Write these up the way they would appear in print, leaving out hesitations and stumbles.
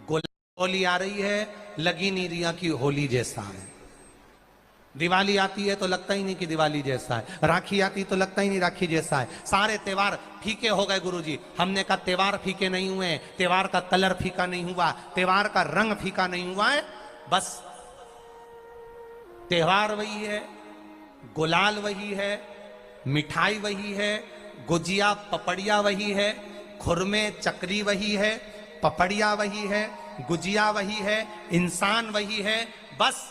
होली आ रही है, लगी नहीं रिया की होली जैसा है। दिवाली आती है तो लगता ही नहीं कि दिवाली जैसा है। राखी आती तो लगता ही नहीं राखी जैसा है। सारे त्योहार फीके हो गए गुरुजी। हमने कहा त्योहार फीके नहीं हुए, त्योहार का कलर फीका नहीं हुआ, त्योहार का रंग फीका नहीं हुआ है। बस त्योहार वही है, गुलाल वही है, मिठाई वही है, गुजिया पपड़िया वही है, खुरमे चकरी वही है, पपड़िया वही है, गुजिया वही है, इंसान वही है। बस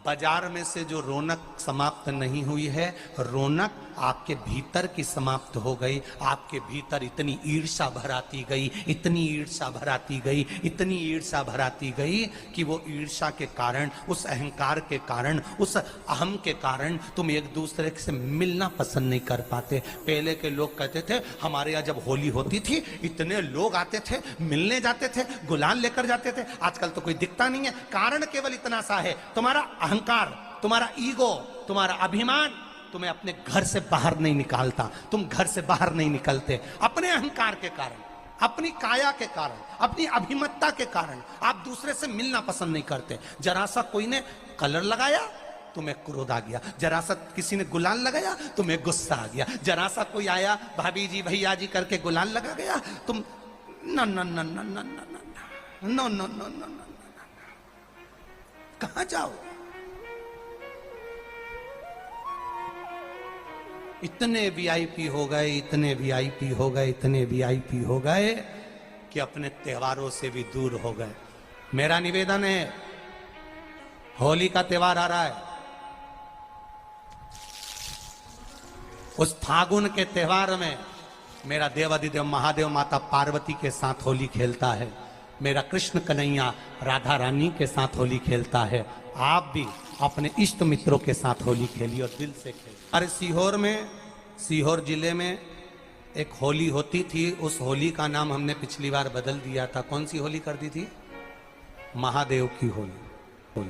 बाजार में से जो रौनक समाप्त नहीं हुई है, रौनक आपके भीतर की समाप्त हो गई। आपके भीतर इतनी ईर्ष्या भराती गई, इतनी ईर्ष्या भराती गई, इतनी ईर्ष्या भराती गई कि वो ईर्ष्या के कारण, उस अहंकार के कारण, उस अहम के कारण तुम एक दूसरे से मिलना पसंद नहीं कर पाते। पहले के लोग कहते थे हमारे यहाँ जब होली होती थी इतने लोग आते थे, मिलने जाते थे, गुलाल लेकर जाते थे। आजकल तो कोई दिखता नहीं है। कारण केवल इतना सा है, तुम्हारा अहंकार, तुम्हारा ईगो, तुम्हारा अभिमान तुम्हें अपने घर से बाहर नहीं निकालता। तुम घर से बाहर नहीं निकलते अपने अहंकार के कारण, अपनी काया के कारण, अपनी अभिमतता के कारण। आप दूसरे से मिलना पसंद नहीं करते। जरा सा कोई ने कलर लगाया तुम्हें क्रोध आ गया, जरा सा किसी ने गुलाल लगाया तुम्हें गुस्सा आ गया, जरा सा कोई आया भाभी जी भैया जी करके गुलाल लगा गया, तुम न न न न न न न न न न कहां जाओ। इतने वीआईपी हो गए, इतने वीआईपी हो गए, इतने वीआईपी हो गए कि अपने त्योहारों से भी दूर हो गए। मेरा निवेदन है, होली का त्योहार आ रहा है, उस फागुन के त्योहार में मेरा देवाधिदेव महादेव माता पार्वती के साथ होली खेलता है, मेरा कृष्ण कन्हैया राधा रानी के साथ होली खेलता है। आप भी अपने इष्ट मित्रों के साथ होली खेलिए और दिल से खेलिए। अरे सीहोर जिले में एक होली होती थी, उस होली का नाम हमने पिछली बार बदल दिया था। कौन सी होली कर दी थी? महादेव की होली।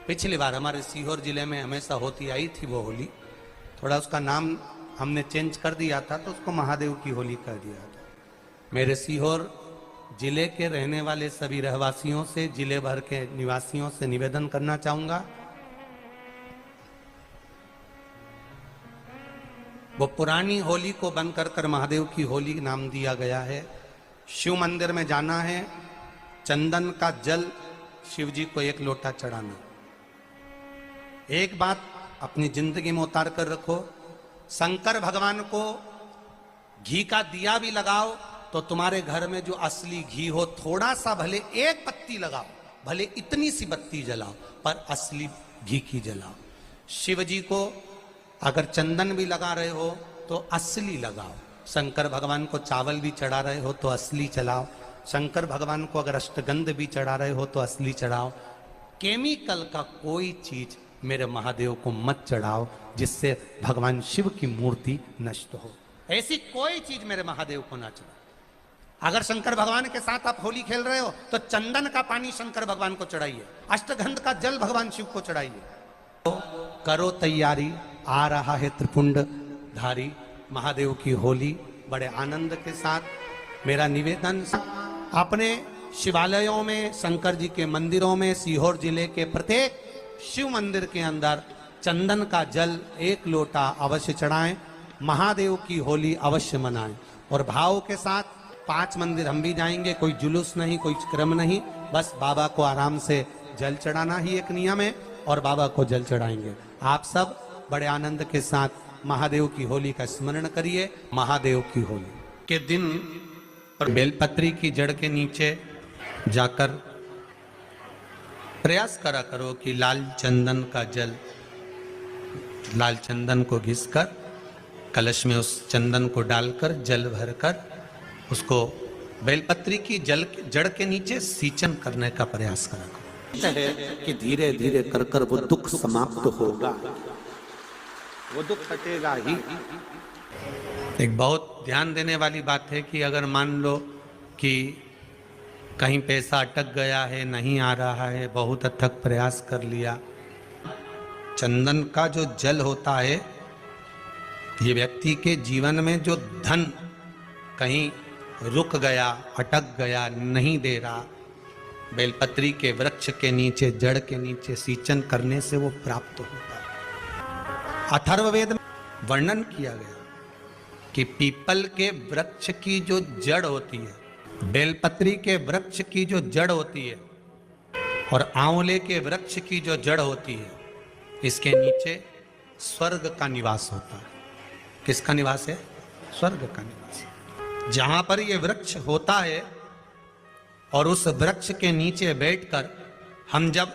पिछली बार हमारे सीहोर जिले में हमेशा होती आई थी वो होली, थोड़ा उसका नाम हमने चेंज कर दिया था तो उसको महादेव की होली कर दिया था। मेरे सीहोर जिले के रहने वाले सभी रहवासियों से, जिले भर के निवासियों से निवेदन करना चाहूंगा, वो पुरानी होली को बंद कर महादेव की होली नाम दिया गया है। शिव मंदिर में जाना है, चंदन का जल शिव जी को 1 लोटा चढ़ाना। एक बात अपनी जिंदगी में उतार कर रखो, शंकर भगवान को घी का दिया भी लगाओ तो तुम्हारे घर में जो असली घी हो, थोड़ा सा भले 1 पत्ती लगाओ, भले इतनी सी बत्ती जलाओ, पर असली घी की जलाओ। शिव जी को अगर चंदन भी लगा रहे हो तो असली लगाओ। शंकर भगवान को चावल भी चढ़ा रहे हो तो असली चढ़ाओ। शंकर भगवान को अगर अष्टगंध भी चढ़ा रहे हो तो असली चढ़ाओ। केमिकल का कोई चीज मेरे महादेव को मत चढ़ाओ जिससे भगवान शिव की मूर्ति नष्ट हो। ऐसी कोई चीज मेरे महादेव को ना चढ़ाओ। अगर शंकर भगवान के साथ आप होली खेल रहे हो तो चंदन का पानी शंकर भगवान को चढ़ाइए, अष्टगंध का जल भगवान शिव को चढ़ाइए। तो करो तैयारी, आ रहा है त्रिपुंड धारी महादेव की होली। बड़े आनंद के साथ मेरा निवेदन, अपने शिवालयों में, शंकर जी के मंदिरों में, सीहोर जिले के प्रत्येक शिव मंदिर के अंदर चंदन का जल 1 लोटा अवश्य चढ़ाएं। महादेव की होली अवश्य मनाएं और भाव के साथ 5 मंदिर हम भी जाएंगे। कोई जुलूस नहीं, कोई क्रम नहीं, बस बाबा को आराम से जल चढ़ाना ही एक नियम है और बाबा को जल चढ़ाएंगे। आप सब बड़े आनंद के साथ महादेव की होली का स्मरण करिए। महादेव की होली के दिन और बेलपत्री की जड़ के नीचे जाकर प्रयास करा करो कि लाल चंदन का जल, लाल चंदन को घिसकर कलश में उस चंदन को डालकर जल भरकर उसको बेलपत्री की जड़ के नीचे सींचन करने का प्रयास करा करो। है कि धीरे धीरे कर कर वो दुख समाप्त होगा, वो दुख हटेगा ही। एक बहुत ध्यान देने वाली बात है कि अगर मान लो कि कहीं पैसा अटक गया है, नहीं आ रहा है, बहुत अथक प्रयास कर लिया, चंदन का जो जल होता है ये व्यक्ति के जीवन में जो धन कहीं रुक गया, अटक गया, नहीं दे रहा, बेलपत्री के वृक्ष के नीचे, जड़ के नीचे सिंचन करने से वो प्राप्त होता है। अथर्ववेद में वर्णन किया गया कि पीपल के वृक्ष की जो जड़ होती है, बेलपत्री के वृक्ष की जो जड़ होती है और आंवले के वृक्ष की जो जड़ होती है, इसके नीचे स्वर्ग का निवास होता है। किसका निवास है? स्वर्ग का निवास। जहां पर ये वृक्ष होता है और उस वृक्ष के नीचे बैठकर हम जब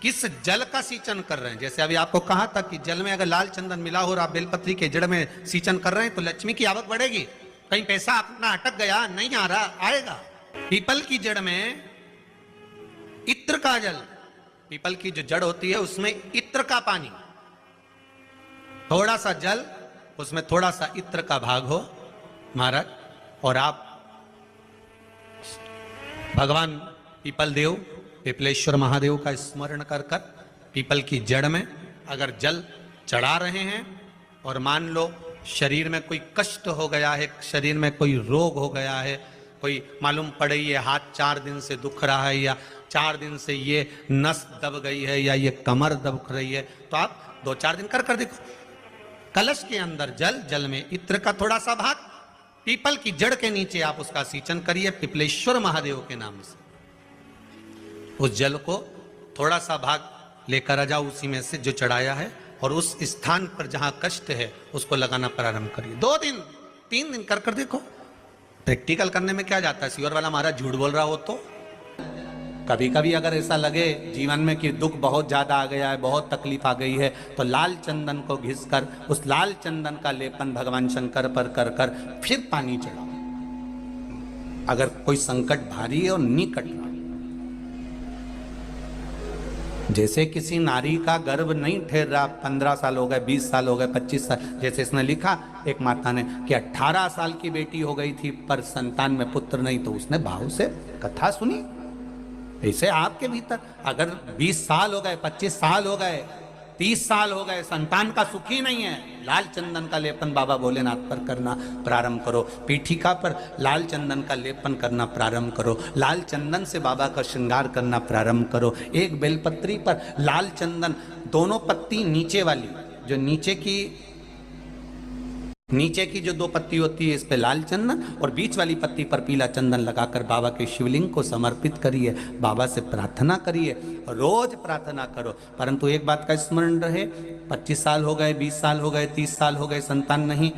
किस जल का सिंचन कर रहे हैं, जैसे अभी आपको कहा था कि जल में अगर लाल चंदन मिला हो और आप बेलपत्री के जड़ में सिंचन कर रहे हैं तो लक्ष्मी की आवक बढ़ेगी। कहीं पैसा अपना अटक गया, नहीं आ रहा, आएगा। पीपल की जड़ में इत्र का जल, पीपल की जो जड़ होती है उसमें इत्र का पानी, थोड़ा सा जल, उसमें थोड़ा सा इत्र का भाग हो महाराज, और आप भगवान पीपल देव, पिपलेश्वर महादेव का स्मरण कर कर पीपल की जड़ में अगर जल चढ़ा रहे हैं और मान लो शरीर में कोई कष्ट हो गया है, शरीर में कोई रोग हो गया है, कोई मालूम पड़े ये हाथ 4 दिन से दुख रहा है या 4 दिन से ये नस दब गई है या ये कमर दब रही है, तो आप 2-4 दिन कर देखो। कलश के अंदर जल, जल में इत्र का थोड़ा सा भाग, पीपल की जड़ के नीचे आप उसका सिंचन करिए पिपलेश्वर महादेव के नाम से। उस जल को थोड़ा सा भाग लेकर आ जाओ उसी में से जो चढ़ाया है, और उस स्थान पर जहां कष्ट है उसको लगाना प्रारंभ करिए। 2 दिन 3 दिन कर देखो। प्रैक्टिकल करने में क्या जाता है? सियोर वाला महाराज झूठ बोल रहा हो तो कभी कभी अगर ऐसा लगे जीवन में कि दुख बहुत ज्यादा आ गया है, बहुत तकलीफ आ गई है, तो लाल चंदन को घिसकर उस लाल चंदन का लेपन भगवान शंकर पर कर कर फिर पानी चढ़ाओ। अगर कोई संकट भारी है और निकट रहा, जैसे किसी नारी का गर्भ नहीं ठहर रहा, 15 साल हो गए, 20 साल हो गए, 25 साल, जैसे इसने लिखा एक माता ने कि 18 साल की बेटी हो गई थी पर संतान में पुत्र नहीं, तो उसने भाव से कथा सुनी। ऐसे आपके भीतर अगर 20 साल हो गए, 25 साल हो गए, 30 साल हो गए, संतान का सुख ही नहीं है, लाल चंदन का लेपन बाबा भोलेनाथ पर करना प्रारंभ करो। पीठिका पर लाल चंदन का लेपन करना प्रारंभ करो। लाल चंदन से बाबा का श्रृंगार करना प्रारंभ करो। एक बेलपत्री पर लाल चंदन, दोनों पत्ती नीचे वाली, जो नीचे की जो 2 पत्ती होती है, इस पे लाल चंदन, और बीच वाली पत्ती पर पीला चंदन लगाकर बाबा के शिवलिंग को समर्पित करिए। बाबा से प्रार्थना करिए, रोज प्रार्थना करो। परंतु एक बात का स्मरण रहे, 25 साल हो गए, 20 साल हो गए, 30 साल हो गए, संतान नहीं,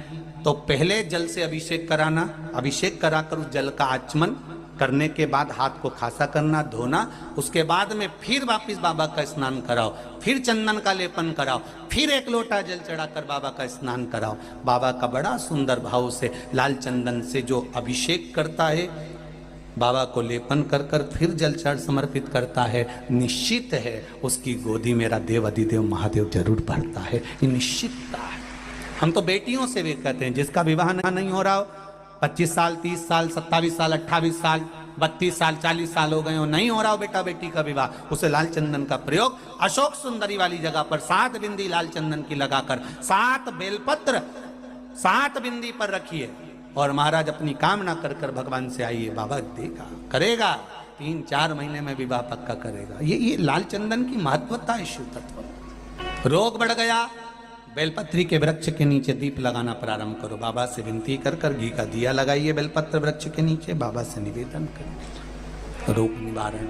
तो पहले जल से अभिषेक कराना, अभिषेक कराकर उस जल का आचमन करने के बाद हाथ को खासा करना, धोना, उसके बाद में फिर वापिस बाबा का स्नान कराओ, फिर चंदन का लेपन कराओ, फिर 1 लोटा जल चढ़ाकर बाबा का स्नान कराओ। बाबा का बड़ा सुंदर भाव से लाल चंदन से जो अभिषेक करता है, बाबा को लेपन कर कर फिर जल चढ़ समर्पित करता है, निश्चित है उसकी गोदी मेरा देव अधिदेव महादेव जरूर भरता है। ये निश्चितता है। हम तो बेटियों से भी कहते हैं, जिसका विवाह नहीं हो रहा हो, 25 साल, 30 साल, 27 साल, 28 साल, 32 साल, 40 साल हो गए हो, नहीं हो रहा हो बेटा बेटी का विवाह, उसे लाल चंदन का प्रयोग अशोक सुंदरी वाली जगह पर 7 बिंदी लाल चंदन की लगाकर 7 बेलपत्र 7 बिंदी पर रखिए और महाराज अपनी कामना कर कर भगवान से आइए। बाबा देगा, करेगा, 3-4 महीने में विवाह पक्का करेगा। ये लाल चंदन की महत्वता है शिव तत्व। रोग बढ़ गया, बेलपत्री के वृक्ष के नीचे दीप लगाना प्रारंभ करो। बाबा से विनती कर कर घी का दिया लगाइए बेलपत्र वृक्ष के नीचे, बाबा से निवेदन करिए, रोग निवारण